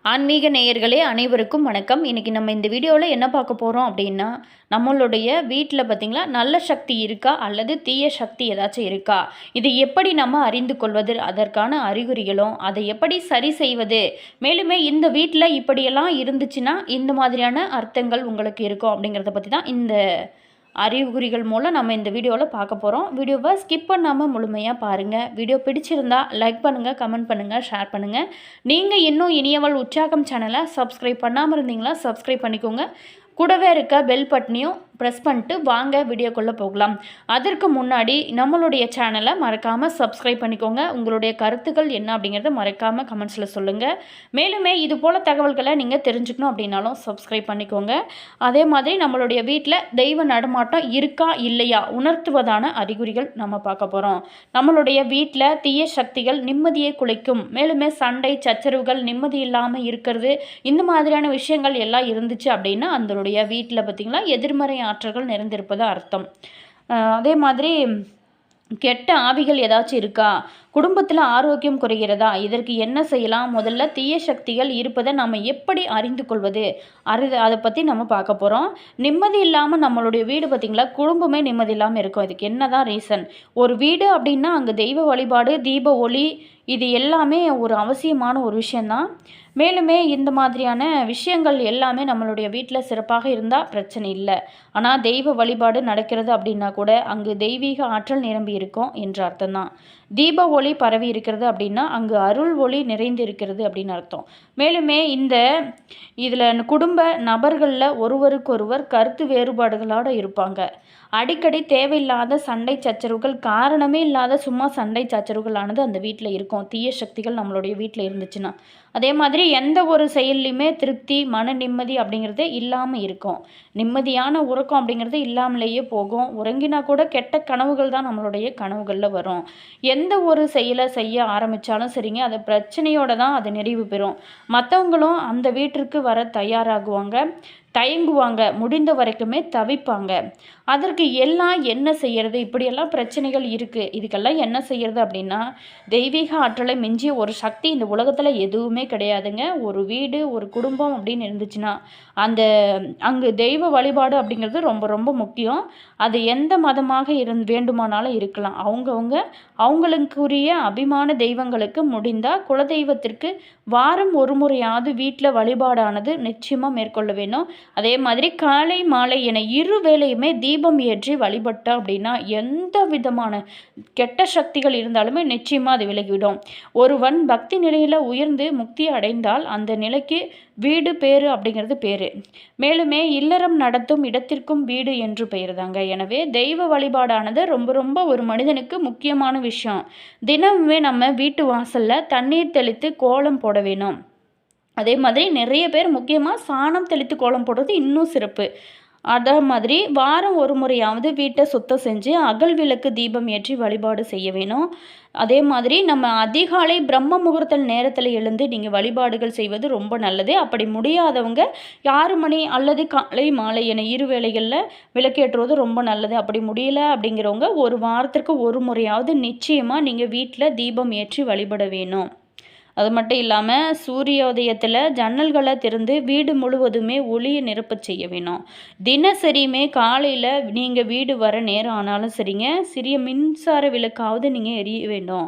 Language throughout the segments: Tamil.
ஆன்மீக நேயர்களே அனைவருக்கும் வணக்கம். இன்றைக்கி நம்ம இந்த வீடியோவில் என்ன பார்க்க போகிறோம் அப்படின்னா, நம்மளுடைய வீட்டில் பார்த்திங்களா நல்ல சக்தி இருக்கா அல்லது தீய சக்தி ஏதாச்சும் இருக்கா, இது எப்படி நம்ம அறிந்து கொள்வது, அதற்கான அறிகுறிகளும் அதை எப்படி சரி செய்வது, மேலுமே இந்த வீட்டில் இப்படியெல்லாம் இருந்துச்சுன்னா இந்த மாதிரியான அர்த்தங்கள் உங்களுக்கு இருக்கும் அப்படிங்கிறத பற்றி தான் இந்த அறிகுறிகள் மூலம் நம்ம இந்த வீடியோவில் பார்க்க போகிறோம். வீடியோவை ஸ்கிப் பண்ணாமல் முழுமையாக பாருங்கள். வீடியோ பிடிச்சிருந்தா லைக் பண்ணுங்கள், கமெண்ட் பண்ணுங்கள், ஷேர் பண்ணுங்கள். நீங்கள் இன்னும் இனியவள் உற்சாகம் சேனலை சப்ஸ்கிரைப் பண்ணாமல் இருந்தீங்களா சப்ஸ்கிரைப் பண்ணிக்கோங்க. கூடவே இருக்க பெல் பட்டனையும் ப்ரெஸ் பண்ணிட்டு வாங்க வீடியோக்குள்ளே போகலாம். அதற்கு முன்னாடி நம்மளுடைய சேனலை மறக்காமல் சப்ஸ்கிரைப் பண்ணிக்கோங்க. உங்களுடைய கருத்துக்கள் என்ன அப்படிங்கிறத மறக்காமல் கமெண்ட்ஸில் சொல்லுங்கள். மேலுமே இது போல் தகவல்களை நீங்கள் தெரிஞ்சுக்கணும் அப்படின்னாலும் சப்ஸ்கிரைப் பண்ணிக்கோங்க. அதே மாதிரி நம்மளுடைய வீட்டில் தெய்வ நடமாட்டம் இருக்கா இல்லையா உணர்த்துவதான அறிகுறிகள் நம்ம பார்க்க போகிறோம். நம்மளுடைய வீட்டில் தீய சக்திகள் நிம்மதியை குலைக்கும், மேலுமே சண்டை சச்சரவுகள் நிம்மதி இல்லாமல் இருக்கிறது, இந்த மாதிரியான விஷயங்கள் எல்லாம் இருந்துச்சு அப்படின்னா அதனுடைய வீட்டில் பார்த்திங்களா எதிர்மறை ஆற்றல்கள் நிறைந்திருப்பது அர்த்தம். அதே மாதிரி கெட்ட ஆவிகள் ஏதாச்சும் இருக்கா, குடும்பத்தில் ஆரோக்கியம் குறைகிறதா, இதற்கு என்ன செய்யலாம், முதல்ல தீய சக்திகள் இருப்பதை நம்ம எப்படி அறிந்து கொள்வது, அதை பற்றி நம்ம பார்க்க போகிறோம். நிம்மதி இல்லாமல் நம்மளுடைய வீடு பார்த்திங்களா குடும்பமே நிம்மதி இல்லாமல் இருக்கும். இதுக்கு என்ன தான் ரீசன்? ஒரு வீடு அப்படின்னா அங்கே தெய்வ வழிபாடு, தீப ஒளி, இது எல்லாமே ஒரு அவசியமான ஒரு விஷயந்தான். மேலுமே இந்த மாதிரியான விஷயங்கள் எல்லாமே நம்மளுடைய வீட்டில் சிறப்பாக இருந்தால் பிரச்சனை இல்லை. ஆனால் தெய்வ வழிபாடு நடக்கிறது அப்படின்னா கூட அங்கு தெய்வீக ஆற்றல் நிரம்பி இருக்கும் என்ற அர்த்தம் தான். தீப ஒளி பரவி இருக்கிறது அப்படின்னா அங்கு அருள் ஒளி நிறைந்து இருக்கிறது அப்படின்னு அர்த்தம். மேலுமே இதில் குடும்ப நபர்களில் ஒருவருக்கொருவர் கருத்து வேறுபாடுகளோடு இருப்பாங்க. அடிக்கடி தேவையில்லாத சண்டை சச்சரவுகள், காரணமே இல்லாத சும்மா சண்டை சச்சரவுகளானது அந்த வீட்டில் இருக்கும், தீய சக்திகள் நம்மளுடைய வீட்டில் இருந்துச்சுன்னா. அதே மாதிரி எந்த ஒரு செயல்லையுமே திருப்தி, மன நிம்மதி அப்படிங்கிறதே இல்லாமல் இருக்கும். நிம்மதியான உறக்கம் அப்படிங்கிறது இல்லாமலேயே போகும். உறங்கினா கூட கெட்ட கனவுகள் தான் நம்மளுடைய கனவுகளில் வரும். எந்த ஒரு செயலை செய்ய ஆரம்பித்தாலும் சரிங்க, அது பிரச்சனையோடு தான் அது நிறைவு பெறும். மற்றவங்களும் அந்த வீட்டிற்கு வர தயாராகுவாங்க, தயங்குவாங்க, முடிந்த வரைக்குமே தவிப்பாங்க. அதற்கு எல்லாம் என்ன செய்கிறது, இப்படியெல்லாம் பிரச்சனைகள் இருக்குது, இதுக்கெல்லாம் என்ன செய்கிறது அப்படின்னா, தெய்வீக ஆற்றலை மிஞ்சிய ஒரு சக்தி இந்த உலகத்தில் எதுவுமே கிடையாதுங்க. ஒரு வீடு, ஒரு குடும்பம் அப்படின்னு இருந்துச்சுன்னா அங்கு தெய்வ வழிபாடு அப்படிங்கிறது ரொம்ப ரொம்ப முக்கியம். அது எந்த மதமாக வேண்டுமானாலும் இருக்கலாம். அவங்களுக்குரிய அபிமான தெய்வங்களுக்கு முடிந்தால் குலதெய்வத்திற்கு வாரம் ஒரு முறையாவது வீட்டில் வழிபாடானது நிச்சயமாக மேற்கொள்ள வேணும். அதே மாதிரி காலை மாலை என இரு வேளையுமே தீபம் ஏற்றி வழிபட்டோம் அப்படின்னா எந்த விதமான கெட்ட சக்திகள் இருந்தாலுமே நிச்சயமாக அது விலகிவிடும். ஒருவன் பக்தி நிலையில் உயர்ந்து முக்தி அடைந்தால் அந்த நிலைக்கு வீடு பேரு அப்படிங்கிறது பேரு. மேலுமே இல்லறம் நடத்தும் இடத்திற்கும் வீடு என்று பெயர் தாங்க. எனவே தெய்வ வழிபாடானது ரொம்ப ரொம்ப ஒரு மனிதனுக்கு முக்கியமான விஷயம். தினமுமே நம்ம வீட்டு வாசலில் தண்ணீர் தெளித்து கோலம் போட வேணும். அதே மாதிரி நிறைய பேர் முக்கியமாக சாணம் தெளித்து கோலம் போடுறது இன்னும் சிறப்பு. அதே மாதிரி வாரம் ஒரு முறையாவது வீட்டை சுத்தம் செஞ்சு அகல் விளக்கு தீபம் ஏற்றி வழிபாடு செய்ய வேணும். அதே மாதிரி நம்ம அதிகாலை பிரம்ம முகூர்த்த நேரத்தில் எழுந்து நீங்கள் வழிபாடுகள் செய்வது ரொம்ப நல்லது. அப்படி முடியாதவங்க 6 மணி அல்லது காலை மாலை என இரு வேளைகளில் விளக்கேற்றுவது ரொம்ப நல்லது. அப்படி முடியல அப்படிங்கிறவங்க ஒரு வாரத்திற்கு ஒரு முறையாவது நிச்சயமாக நீங்கள் வீட்டில் தீபம் ஏற்றி வழிபட வேணும். அது மட்டும் இல்லாமல் சூரியோதயத்தில் ஜன்னல்களை திறந்து வீடு முழுவதுமே ஒளியை நிரப்பச் செய்ய வேணும். தினசரியுமே காலையில் நீங்கள் வீடு வர நேரம் ஆனாலும் சரிங்க, சிறிய மின்சார விளக்காவது நீங்கள் எரிய வேண்டும்.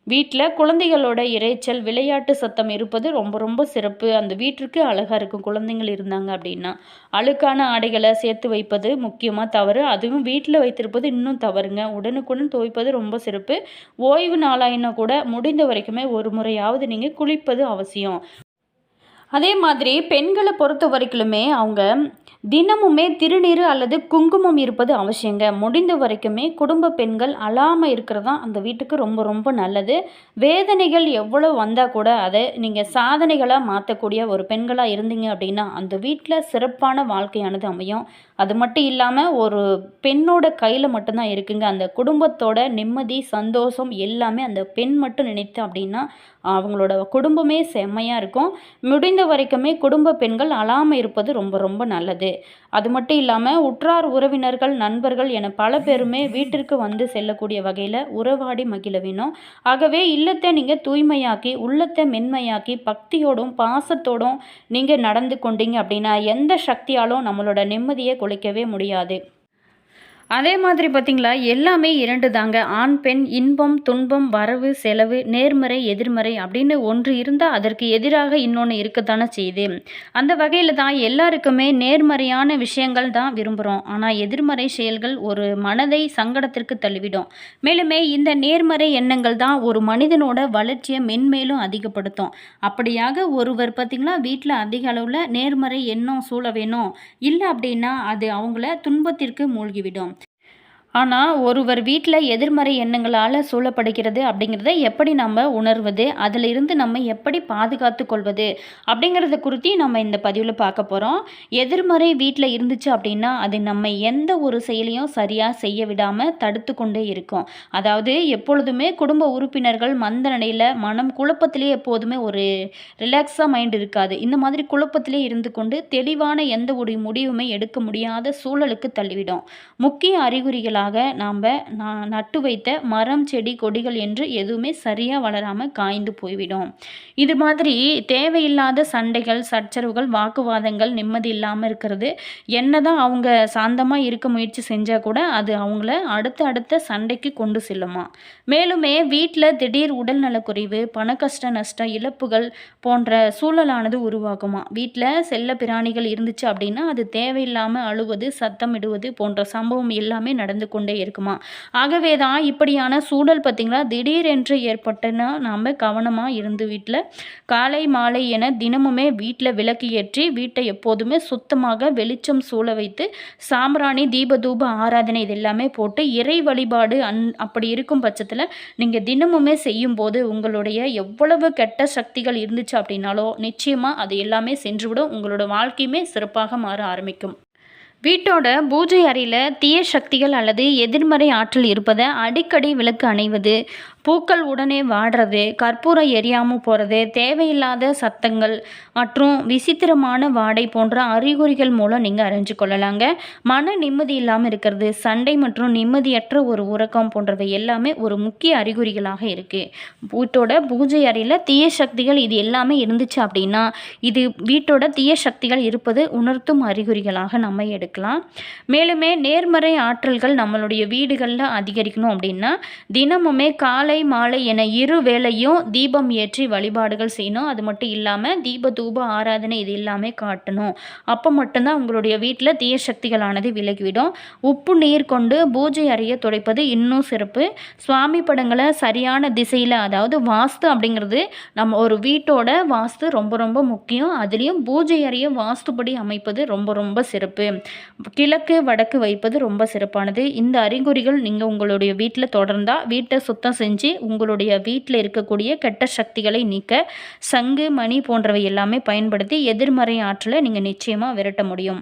வீட்டில் குழந்தைகளோட இரைச்சல், விளையாட்டு சத்தம் இருப்பது ரொம்ப ரொம்ப சிறப்பு. அந்த வீட்டிற்கு அழகாக இருக்கும். குழந்தைங்கள் இருந்தாங்க அப்படின்னா அழுக்கான ஆடைகளை சேர்த்து வைப்பது முக்கியமாக தவறு. அதுவும் வீட்டில் வைத்திருப்பது இன்னும் தவறுங்க. உடனுக்குடன் துவைப்பது ரொம்ப சிறப்பு. ஓய்வு நாளாயினா கூட முடிந்த வரைக்குமே ஒரு முறையாவது நீங்கள் குளிப்பது அவசியம். அதே மாதிரி பெண்களை பொறுத்த வரைக்குமே அவங்க தினமுமே திருநீர் அல்லது குங்குமம் இருப்பது அவசியங்க. முடிந்த வரைக்குமே குடும்ப பெண்கள் அழாமல் இருக்கிறது தான் அந்த வீட்டுக்கு ரொம்ப ரொம்ப நல்லது. வேதனைகள் எவ்வளோ வந்தால் கூட அதை நீங்கள் சாதனைகளாக மாற்றக்கூடிய ஒரு பெண்களாக இருந்தீங்க அப்படின்னா அந்த வீட்டில் சிறப்பான வாழ்க்கையானது அமையும். அது மட்டும் இல்லாமல் ஒரு பெண்ணோட கையில் மட்டும்தான் இருக்குங்க. அந்த குடும்பத்தோட நிம்மதி, சந்தோஷம் எல்லாமே அந்த பெண் மட்டும் நினைத்து அப்படின்னா அவங்களோட குடும்பமே செம்மையாக இருக்கும். முடிந்த வரைக்குமே குடும்ப பெண்கள் அழாமல் இருப்பது ரொம்ப ரொம்ப நல்லது. அது மட்டும் இல்லாமல் உற்றார் உறவினர்கள் நண்பர்கள் என பல பேருமே வீட்டிற்கு வந்து செல்லக்கூடிய வகையில் உறவாடி மகிழ வேணும். ஆகவே இல்லத்தை நீங்கள் தூய்மையாக்கி உள்ளத்தை மென்மையாக்கி பக்தியோடும் பாசத்தோடும் நீங்கள் நடந்து கொண்டீங்க அப்படின்னா எந்த சக்தியாலும் நம்மளோட நிம்மதியை குலைக்கவே முடியாது. அதே மாதிரி பார்த்தீங்களா, எல்லாமே 2 தாங்க. ஆண், பெண், இன்பம், துன்பம், வரவு, செலவு, நேர்மறை, எதிர்மறை அப்படின்னு ஒன்று இருந்தால் அதற்கு எதிராக இன்னொன்று இருக்கத்தானே செய்யுது. அந்த வகையில் தான் எல்லாருக்குமே நேர்மறையான விஷயங்கள் தான் விரும்புகிறோம். ஆனால் எதிர்மறை செயல்கள் ஒரு மனதை சங்கடத்திற்கு தள்ளிவிடும். மேலுமே இந்த நேர்மறை எண்ணங்கள் தான் ஒரு மனிதனோட வளர்ச்சியை மென்மேலும் அதிகப்படுத்தும். அப்படியாக ஒருவர் பார்த்திங்களா வீட்டில் அதிக அளவில் நேர்மறை எண்ணம் சூழ வேணும், இல்லை அப்படின்னா அது அவங்கள துன்பத்திற்கு மூழ்கிவிடும். ஆனால் ஒருவர் வீட்டில் எதிர்மறை எண்ணங்களால் சூழப்படுகிறது அப்படிங்கிறத எப்படி நம்ம உணர்வது, அதிலிருந்து நம்ம எப்படி பாதுகாத்து கொள்வது அப்படிங்கிறத குறித்து நம்ம இந்த பதிவில் பார்க்க போகிறோம். எதிர்மறை வீட்டில் இருந்துச்சு அப்படின்னா அது நம்ம எந்த ஒரு செயலையும் சரியாக செய்ய விடாமல் தடுத்து கொண்டே இருக்கும். அதாவது எப்பொழுதுமே குடும்ப உறுப்பினர்கள் மந்த நிலையில் மனம் குழப்பத்திலே எப்போதுமே ஒரு ரிலாக்ஸாக மைண்ட் இருக்காது. இந்த மாதிரி குழப்பத்திலே இருந்து கொண்டு தெளிவான எந்த ஒரு முடிவுமே எடுக்க முடியாத சூழலுக்கு தள்ளிவிடும். முக்கிய அறிகுறிகளாக நாம் நட்டு வைத்த மரம் செடி கொடிகள் என்று எதுவுமே சரியாக வளராமல் காய்ந்து போய்விடும். இது மாதிரி தேவையில்லாத சண்டைகள் சச்சரவுகள் வாக்குவாதங்கள் நிம்மதி இல்லாமல் இருக்கிறது. என்னதான் அவங்க சாந்தமாக இருக்க முயற்சி செஞ்சால் கூட அது அவங்கள அடுத்த சண்டைக்கு கொண்டு செல்லுமா. மேலுமே வீட்டில் திடீர் உடல் நலக்குறைவு பண கஷ்ட நஷ்டம் இழப்புகள் போன்ற சூழலானது உருவாகுமா. வீட்டில் செல்ல பிராணிகள் இருந்துச்சு அப்படின்னா அது தேவையில்லாமல் அழுவது சத்தமிடுவது போன்ற சம்பவம் எல்லாமே நடந்து கொண்டே இருக்குமா. ஆகவே தான் இப்படியான சூழல் பார்த்திங்களா திடீரென்று ஏற்பட்டனா நாம் கவனமாக இருந்து வீட்டில் காலை மாலை என தினமுமே வீட்டில் விளக்கு ஏற்றி வீட்டை எப்போதுமே சுத்தமாக வெளிச்சம் சூழ வைத்து சாம்பிராணி தீபதூப ஆராதனை இது எல்லாமே போட்டு இறை வழிபாடு அப்படி இருக்கும் பட்சத்தில் நீங்கள் தினமுமே செய்யும்போது உங்களுடைய எவ்வளவு கெட்ட சக்திகள் இருந்துச்சு அப்படின்னாலோ நிச்சயமாக அது எல்லாமே சென்றுவிடும். உங்களோட வாழ்க்கையுமே சிறப்பாக மாற ஆரம்பிக்கும். வீட்டோட பூஜை அறையில் தீய சக்திகள் அல்லது எதிர்மறை ஆற்றல் இருப்பதை அடிக்கடி விளக்கு அணைவது, பூக்கள் உடனே வாடுறது, கற்பூரம் எரியாமல் போகிறது, தேவையில்லாத சத்தங்கள் மற்றும் விசித்திரமான வாடை போன்ற அறிகுறிகள் மூலம் நீங்கள் அறிஞ்சு கொள்ளலாங்க. மன நிம்மதி இல்லாமல் இருக்கிறது, சண்டை மற்றும் நிம்மதியற்ற ஒரு உறக்கம் போன்றவை எல்லாமே ஒரு முக்கிய அறிகுறிகளாக இருக்குது. வீட்டோட பூஜை அறையில் தீய சக்திகள் இது எல்லாமே இருந்துச்சு அப்படின்னா இது வீட்டோட தீய சக்திகள் இருப்பது உணர்த்தும் அறிகுறிகளாக நம்ம எடுக்கலாம். மேலுமே நேர்மறை ஆற்றல்கள் நம்மளுடைய வீடுகளில் அதிகரிக்கணும் அப்படின்னா தினமுமே காலை மாலை என இரு வேளையும் தீபம் ஏற்றி வழிபாடுகள் செய்யணும். அது மட்டும் இல்லாமல் தீப தூப ஆராதனை இது எல்லாமே காட்டணும். அப்போ மட்டும்தான் உங்களுடைய வீட்டில் தீய சக்திகளானது விலகிவிடும். உப்பு நீர் கொண்டு பூஜை அறையை துடைப்பது இன்னும் சிறப்பு. சுவாமி படங்களை சரியான திசையில், அதாவது வாஸ்து அப்படிங்கிறது நம்ம ஒரு வீட்டோட வாஸ்து ரொம்ப ரொம்ப முக்கியம். அதுலேயும் பூஜை அறையை வாஸ்துப்படி அமைப்பது ரொம்ப ரொம்ப சிறப்பு. கிழக்கு வடக்கு வைப்பது ரொம்ப சிறப்பானது. இந்த அறிகுறிகள் நீங்கள் உங்களுடைய வீட்டில் தொடர்ந்தால் வீட்டை சுத்தம் செஞ்சு உங்களுடைய வீட்டில் இருக்கக்கூடிய கெட்ட சக்திகளை நீக்க சங்கு மணி போன்றவை எல்லாமே பயன்படுத்தி எதிர்மறை ஆற்றலை நீங்கள் நிச்சயமாக விரட்ட முடியும்.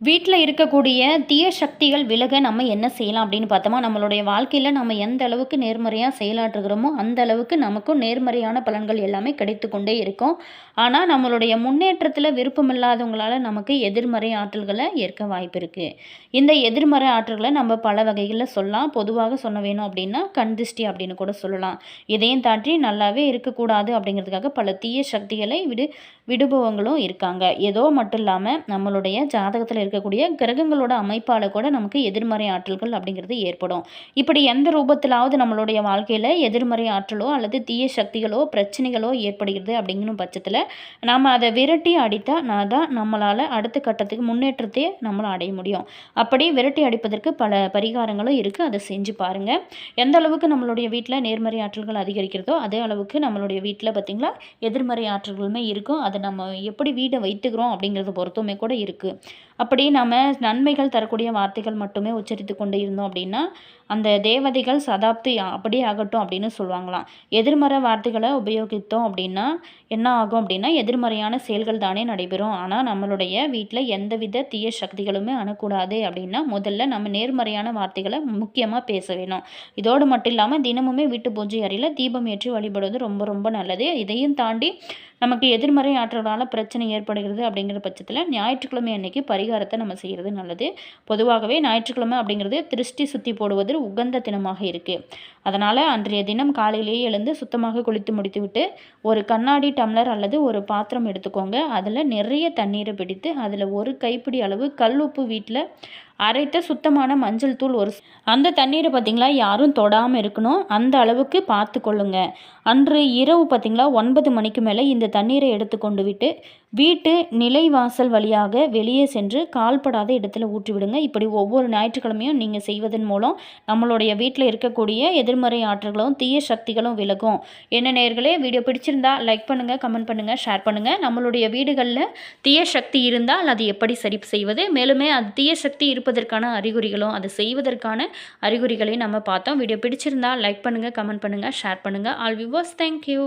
வீட்டில் இருக்கக்கூடிய தீய சக்திகள் விலக நம்ம என்ன செய்யலாம் அப்படின்னு பார்த்தோமா, நம்மளுடைய வாழ்க்கையில் நம்ம எந்த அளவுக்கு நேர்மறையாக செயலாற்றுகிறோமோ அந்த அளவுக்கு நமக்கும் நேர்மறையான பலன்கள் எல்லாமே கிடைத்து கொண்டே இருக்கும். ஆனால் நம்மளுடைய முன்னேற்றத்தில் விருப்பமில்லாதவங்களால் நமக்கு எதிர்மறை ஆற்றல்களை ஏற்க வாய்ப்பு இருக்குது. இந்த எதிர்மறை ஆற்றல்களை நம்ம பல வகைகளில் சொல்லலாம். பொதுவாக சொல்ல வேணும் அப்படின்னா கண்திஷ்டி அப்படின்னு கூட சொல்லலாம். இதையும் தாண்டி நல்லாவே இருக்கக்கூடாது அப்படிங்கிறதுக்காக பல தீய சக்திகளை விடுபவங்களும் இருக்காங்க. ஏதோ மட்டும் இல்லாமல் நம்மளுடைய ஜாதகத்தில் இருக்கக்கூடிய கிரகங்களோட அமைப்பால் கூட நமக்கு எதிர்மறை ஆற்றல்கள் அப்படிங்கிறது ஏற்படும். இப்படி எந்த ரூபத்திலாவது நம்மளுடைய வாழ்க்கையில் எதிர்மறை ஆற்றலோ அல்லது தீய சக்திகளோ பிரச்சனைகளோ ஏற்படுகிறது அப்படிங்கிற பட்சத்தில் நாம் அதை விரட்டி அடித்தால் தான் நம்மளால் அடுத்த கட்டத்துக்கு முன்னேற்றத்தையே நம்மளால் அடைய முடியும். அப்படி விரட்டி அடிப்பதற்கு பல பரிகாரங்களும் இருக்குது. அதை செஞ்சு பாருங்கள். எந்த அளவுக்கு நம்மளுடைய வீட்டில் நேர்மறை ஆற்றல்கள் அதிகரிக்கிறதோ அதே அளவுக்கு நம்மளுடைய வீட்டில் பார்த்திங்களா எதிர்மறை ஆற்றல்களுமே இருக்கும். அதை நம்ம எப்படி வீடை வைத்துக்கிறோம் அப்படிங்கிறத பொறுத்துமே கூட இருக்குது. அப்படி இப்படி நம்ம நன்மைகள் தரக்கூடிய வார்த்தைகள் மட்டுமே உச்சரித்து கொண்டு இருந்தோம் அப்படின்னா அந்த தேவதைகள் சதாப்தி அப்படியே ஆகட்டும் அப்படின்னு சொல்லுவாங்களாம். எதிர்மறை வார்த்தைகளை உபயோகித்தோம் அப்படின்னா என்ன ஆகும் அப்படின்னா எதிர்மறையான செயல்கள் தானே நடைபெறும். ஆனால் நம்மளுடைய வீட்டில் எந்தவித தீய சக்திகளுமே அணுக்கூடாது அப்படின்னா முதல்ல நம்ம நேர்மறையான வார்த்தைகளை முக்கியமாக பேச வேணும். இதோடு மட்டும் இல்லாமல் தினமுமே வீட்டு பூஜை அறையில் தீபம் ஏற்றி வழிபடுவது ரொம்ப ரொம்ப நல்லது. இதையும் தாண்டி நமக்கு எதிர்மறை ஆற்றலால் பிரச்சனை ஏற்படுகிறது அப்படிங்கிற பட்சத்தில் ஞாயிற்றுக்கிழமை அன்னைக்கு பரிகாரத்தை நம்ம செய்கிறது நல்லது. பொதுவாகவே ஞாயிற்றுக்கிழமை அப்படிங்கிறது திருஷ்டி சுற்றி போடுவது உகந்த தினமாக இருக்குது. அதனால் அன்றைய தினம் காலையிலேயே எழுந்து சுத்தமாக குளித்து முடித்துவிட்டு ஒரு கண்ணாடி டம்ளர் அல்லது ஒரு பாத்திரம் எடுத்துக்கோங்க. அதில் நிறைய தண்ணீரை பிடித்து அதில் ஒரு கைப்பிடி அளவு கல் உப்பு வீட்டில் அரைத்த சுத்தமான மஞ்சள் தூள் அந்த தண்ணீரை பார்த்திங்களா யாரும் தொடாமல் இருக்கணும். அந்த அளவுக்கு பார்த்து கொள்ளுங்க. அன்று இரவு பார்த்திங்களா 9 மணிக்கு மேலே இந்த தண்ணீரை எடுத்து கொண்டு விட்டு வீட்டு நிலைவாசல் வழியாக வெளியே சென்று கால்படாத இடத்துல ஊற்றி விடுங்க. இப்படி ஒவ்வொரு ஞாயிற்றுக்கிழமையும் நீங்கள் செய்வதன் மூலம் நம்மளுடைய வீட்டில் இருக்கக்கூடிய எதிர்மறை ஆற்றல்களும் தீய சக்திகளும் விலகும். என்ன நேயர்களே, வீடியோ பிடிச்சிருந்தா லைக் பண்ணுங்கள், கமெண்ட் பண்ணுங்கள், ஷேர் பண்ணுங்கள். நம்மளுடைய வீடுகளில் தீய சக்தி இருந்தால் அது எப்படி சரி செய்வது, மேலுமே அது தீய சக்தி இருப்பதற்கான அறிகுறிகளும் அது செய்வதற்கான அறிகுறிகளையும் நம்ம பார்த்தோம். வீடியோ பிடிச்சிருந்தா லைக் பண்ணுங்கள், கமெண்ட் பண்ணுங்கள், ஷேர் பண்ணுங்கள். All viewers, thank you.